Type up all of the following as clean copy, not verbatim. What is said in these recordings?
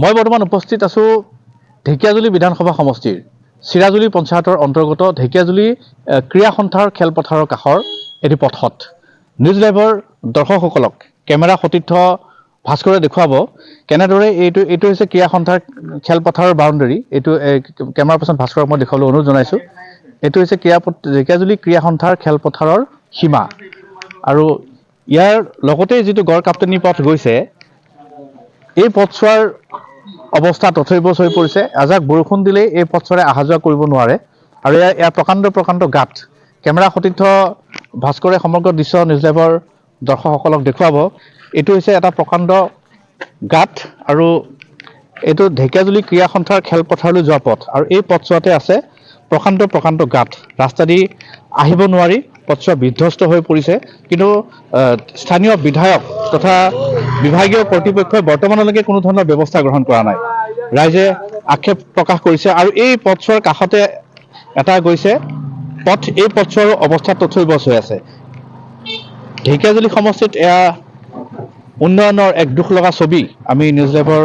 মই বৰ্তমান উপস্থিত আছোঁ ঢেকিয়াজুলি বিধানসভা সমষ্টিৰ চিৰাজুলি পঞ্চায়তৰ অন্তৰ্গত ঢেকিয়াজুলি ক্ৰীড়া সন্থাৰ খেলপথাৰৰ কাষৰ এটি পথত নিউজ লাইভৰ দৰ্শকসকলক কেমেৰা সতীৰ্থ ভাস্কৰে দেখুৱাব কেনেদৰে এইটো হৈছে ক্ৰীড়া সন্থাৰ খেলপথাৰৰ বাউণ্ডেৰী। এইটো কেমেৰা পাৰ্চন ভাস্কৰক মই দেখুৱাবলৈ অনুৰোধ জনাইছোঁ। এইটো হৈছে ঢেকিয়াজুলি ক্ৰীড়া সন্থাৰ খেলপথাৰৰ সীমা আৰু ইয়াৰ লগতে যিটো গড় কাপ্তানি পথ গৈছে এই পথছোৱাৰ অৱস্থা তথৈবচ হৈ পৰিছে। এজাক বৰষুণ দিলেই এই পথছোৱাৰে অহা যোৱা কৰিব নোৱাৰে আৰু ইয়াৰ প্ৰকাণ্ড গাঁত কেমেৰা সতীৰ্থ ভাস্কৰে সমগ্ৰ দৃশ্য নিউজ লাইভৰ দৰ্শকসকলক দেখুৱাব। এইটো হৈছে এটা প্ৰকাণ্ড গাঁত আৰু এইটো ঢেকিয়াজুলি ক্ৰীড়া সন্থাৰ খেলপথাৰলৈ যোৱা পথ আৰু এই পথছোৱাতে আছে প্ৰকাণ্ড গাঁত। ৰাস্তা দি আহিব নোৱাৰি, পথছোৱা বিধ্বস্ত হৈ পৰিছে। কিন্তু স্থানীয় বিধায়ক তথা বিভাগীয় কৰ্তৃপক্ষই বৰ্তমানলৈকে কোনো ধৰণৰ ব্যৱস্থা গ্ৰহণ কৰা নাই। ৰাইজে আক্ষেপ প্ৰকাশ কৰিছে আৰু এই পথছোৱাৰ কাষতে এটা গৈছে পথ, এই পথছোৱাৰো অৱস্থা তথৈবচ হৈ আছে। ঢেকিয়াজুলি সমষ্টিত এয়া উন্নয়নৰ এক দুখ লগা ছবি আমি নিউজ লাইভৰ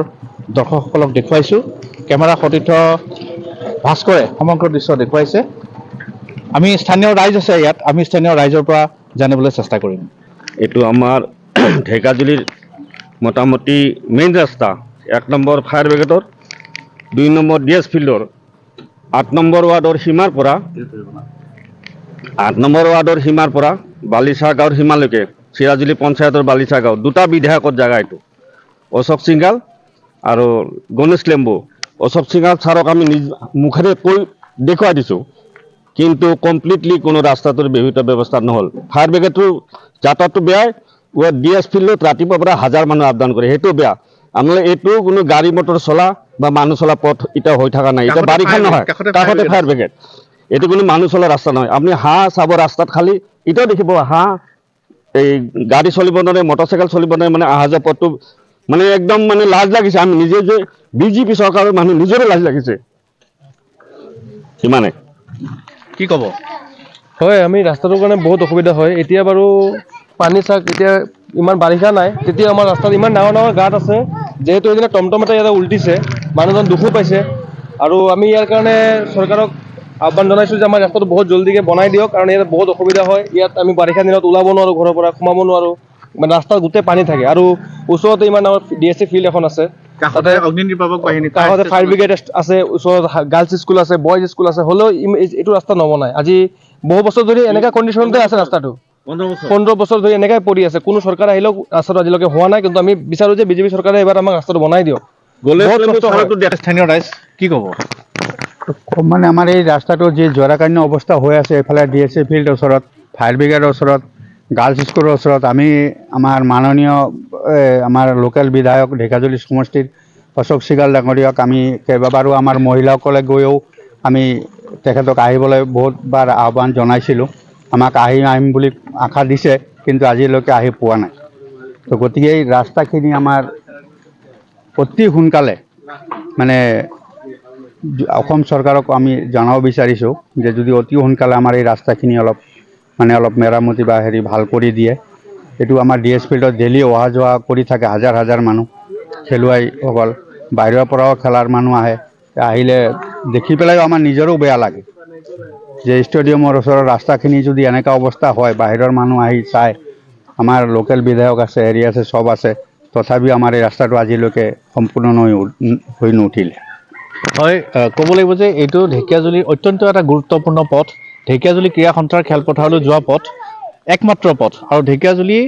দৰ্শকসকলক দেখুৱাইছোঁ। কেমেৰা সতীৰ্থ ভাস্কৰে সমগ্ৰ দৃশ্য দেখুৱাইছে। আমি স্থানীয় ৰাইজ আছে ইয়াত, আমি স্থানীয় ৰাইজৰ পৰা জানিবলৈ চেষ্টা কৰিম। এইটো আমাৰ ঢেকিয়াজুলিৰ মোটামুটি মেইন ৰাস্তা 1 নম্বৰ ফায়াৰ ব্ৰিগেডৰ 2 নম্বৰ ডিএছ ফিল্ডৰ 8 নম্বৰ ৱাৰ্ডৰ সীমাৰ পৰা বালিচা গাঁৱৰ সীমালৈকে চিৰাজুলি পঞ্চায়তৰ বালিচা গাঁও দুটা বিধায়কৰ জাগা। এইটো অশোক সিংগাল আৰু গণেশ লেম্বু। অশোক সিংগাল ছাৰক আমি নিজ মুখেৰে কৈ দেখুৱাই দিছোঁ, কিন্তু কমপ্লিটলি কোনো ৰাস্তাটোৰ ব্যৱস্থা নহ'ল। ফায়াৰ ব্ৰিগেডটোৰ যাতায়াতটো বেয়াই, ডিএছ ফিল্ডত ৰাতিপুৱাৰ পৰা 1000 মানুহ আপডাউন কৰে, সেইটো বেয়া। আপোনালোকে এইটো কোনো গাড়ী মটৰ চলা বা মানুহ চলা পথ এতিয়া হৈ থকা নাই। এতিয়া বাৰিষা নহয়, কাষতে ফায়াৰ ব্ৰিগেড, এইটো কোনো মানুহ চলা ৰাস্তা নহয়। আপুনি হাঁহ চাব ৰাস্তাত, খালি এতিয়াও দেখিব হাঁহ, এই গাড়ী চলিব নোৱাৰে, মটৰচাইকেল চলিব নোৱাৰে, মানে অহা যোৱা পথটো মানে একদম মানে লাজ লাগিছে। আমি নিজে যে বিজেপি চৰকাৰৰ মানুহ নিজৰে লাজ লাগিছে। ইমানে কি ক'ব? হয়, আমি ৰাস্তাটোৰ কাৰণে বহুত অসুবিধা হয়। এতিয়া বাৰু পানী চাক, এতিয়া ইমান বাৰিষা নাই, তেতিয়া আমাৰ ৰাস্তাত ইমান ডাঙৰ গাঁত আছে। যিহেতু সেইদিনা টমটম এটা ইয়াতে উল্টিছে, মানুহজন দুখো পাইছে আৰু আমি ইয়াৰ কাৰণে চৰকাৰক আহ্বান জনাইছোঁ যে আমাৰ ৰাস্তাটো বহুত জল্দিকৈ বনাই দিয়ক, কাৰণ ইয়াত বহুত অসুবিধা হয়। ইয়াত আমি বাৰিষা দিনত ওলাব নোৱাৰোঁ, ঘৰৰ পৰা সোমাব নোৱাৰোঁ, মানে ৰাস্তাত গোটেই পানী থাকে। আৰু ওচৰতে ইমান ডাঙৰ ডিএছচি ফিল্ড এখন আছে, কাষতে অগ্নি নিৰ্বাপক বাহিনী, কাষতে ফায়াৰ ব্ৰিগেড আছে, ওচৰত গাৰ্লছ স্কুল আছে, বইজ স্কুল আছে, হ'লেও এইটো ৰাস্তা নবনায়। আজি বহু বছৰ ধৰি এনেকুৱা কণ্ডিশ্যনতে আছে ৰাস্তাটো, 15 বছৰ ধৰি এনেকৈ পৰি আছে। কোনো চৰকাৰ আহিলেও ৰাস্তাটো আজিলৈকে হোৱা নাই, কিন্তু আমি বিচাৰোঁ যে বিজেপি চৰকাৰে এবাৰ আমাক ৰাস্তাটো বনাই দিয়ক। স্থানীয় ৰাইজ কি ক'ব? মানে আমাৰ এই ৰাস্তাটো যি জৰাকান্য অৱস্থা হৈ আছে, এইফালে ডিএছচি ফিল্ডৰ ওচৰত, ফায়াৰ ব্ৰিগেডৰ ওচৰত, গাৰ্লছ স্কুলৰ ওচৰত, আমি আমাৰ মাননীয় আমাৰ লোকেল বিধায়ক ঢেকিয়াজুলি সমষ্টিৰ অশোক সিংগাল ডাঙৰীয়াক আমি কেইবাবাৰো আমাৰ মহিলাসকলে গৈও আমি তেখেতক আহিবলৈ বহুতবাৰ আহ্বান জনাইছিলোঁ। আমাক আহিম বুলি আশা দিছে, কিন্তু আজিলৈকে আহি পোৱা নাই। তো গতিকে এই ৰাস্তাখিনি আমাৰ অতি সোনকালে মানে অসম চৰকাৰক আমি জনাব বিচাৰিছোঁ যে যদি অতি সোনকালে আমাৰ এই ৰাস্তাখিনি অলপ মেৰামতি বা ভাল কৰি দিয়ে। এইটো আমাৰ ডিএছ ফিল্ডত ডেইলি অহা যোৱা কৰি থাকে হাজাৰ মানুহ, খেলুৱৈসকল, বাহিৰৰ পৰাও খেলাৰ মানুহ আহে। আহিলে দেখি পেলাইও আমাৰ নিজৰো বেয়া লাগে যে ষ্টেডিয়ামৰ ওচৰৰ ৰাস্তাখিনি যদি এনেকুৱা অৱস্থা হয়, বাহিৰৰ মানুহ আহি চায়, আমাৰ লোকেল বিধায়ক আছে, আছে, চব আছে, তথাপিও আমাৰ এই ৰাস্তাটো আজিলৈকে সম্পূৰ্ণ হৈ নুঠিলে। হয়, ক'ব লাগিব যে এইটো ঢেকিয়াজুলিৰ অত্যন্ত এটা গুৰুত্বপূৰ্ণ পথ। ঢেকিয়াজুলি ক্ৰীড়া সন্থাৰ খেলপথাৰলৈ যোৱা পথ, একমাত্ৰ পথ। আৰু ঢেকিয়াজুলি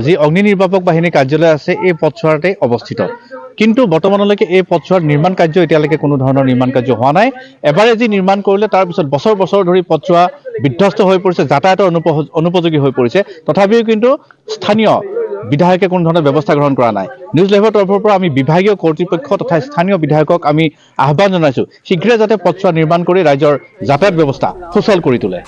যি অগ্নি নিৰ্বাপক বাহিনীৰ কাৰ্যালয় আছে এই পথছোৱাতে অৱস্থিত। কিন্তু বৰ্তমানলৈকে এই পথছোৱাৰ নিৰ্মাণ কাৰ্য এতিয়ালৈকে কোনো ধৰণৰ নিৰ্মাণ কাৰ্য হোৱা নাই। এবাৰে যি নিৰ্মাণ কৰিলে তাৰপিছত বছৰ ধৰি পথছোৱা বিধ্বস্ত হৈ পৰিছে, যাতায়াতৰ অনুপযোগী হৈ পৰিছে। তথাপিও কিন্তু স্থানীয় বিধায়কে কোনো ধৰণৰ ব্যৱস্থা গ্ৰহণ কৰা নাই। নিউজ লাইভৰ তৰফৰ পৰা আমি বিভাগীয় কৰ্তৃপক্ষ তথা স্থানীয় বিধায়কক আমি আহ্বান জনাইছোঁ, শীঘ্ৰে যাতে পথছোৱা নিৰ্মাণ কৰি ৰাইজৰ যাতায়াত ব্যৱস্থা সুচল কৰি তোলে।